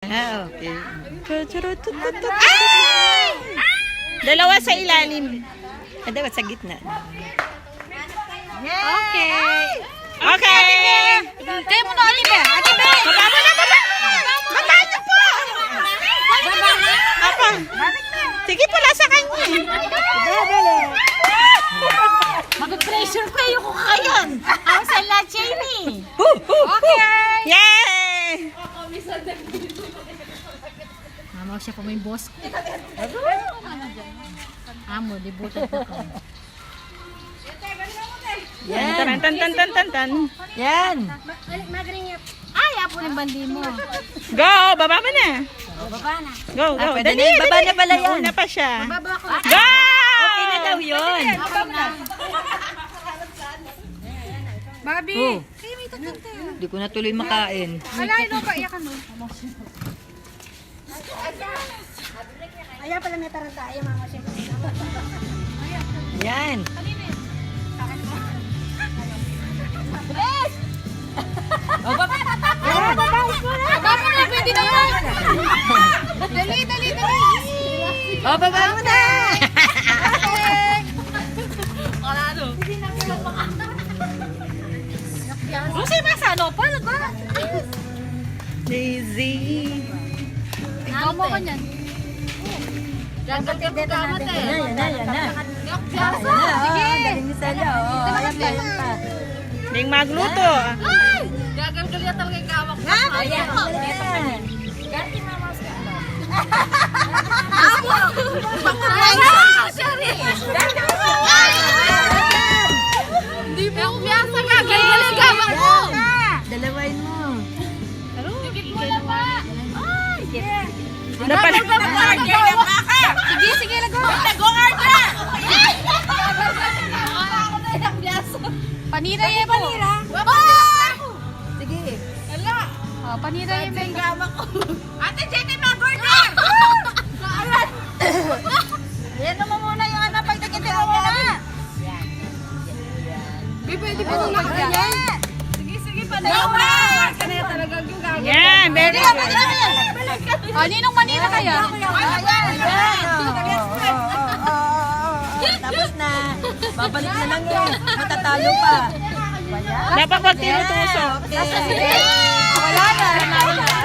Okay. Ay! Dalawa sa ilalim. Dalawa sa gitna. Okay. Okay. Kayo muna, Ate Be. Ate Be. Baba mo na, baba! Baba niyo po! Baba na. Ako. Sige po, sa kanya. Mag-pressure kayo kung kayan. Ang sala, Jamie. Okay. Yay! Mama siya pa may boss. Amo, libutan ko. Yan. Tan. Yan. Ay, apo ng bandi mo. Go! Baba mo na. Baba na. Go. Pwede na yun. Baba na pala yan. Nauna pa siya. Baba ko. Go! Okay na daw yun. Bobby. Oh. Kayo may tatante. Hindi ko na tuloy makain. Wala, ino pa iyakan mo. Ayaw pala may taranta. Ayaw mama siya. Yan. O, baba. Baba mo na, pwede na yan. Dali. O, baba mo na. Lucy, masano pa? Laga. Daisy. Ikaw mo ka niyan. Gagawin ka mate. Yan na. Sige. Galing ni Sala. O, ayan pa. Ding magluto. Gagawin ka talaga yung kawak mo. Ayan. Ganti mama sa Amo! Sorry! Hindi mo piyasa ka! Ganyan ang gawak mo! Dalawain mo. Sigit mo na ba? Ay! Dapat. Sige, lago! Nag-order! Panira yan mo! Sige. Oh, panira yan mo! Gawak ko. Ate Jenny, mag-order! Ayan naman muna yung anak. Pagdakitin mo muna. Pwede pa nung mag-order? Sige, panira! Kanaya talaga yung gagawin. Yan, very good. Ninong Manila kaya? Tapos na. Babalik na lang yun. Matatalo pa. Dapat pag tinutusok. Okay. Wala na.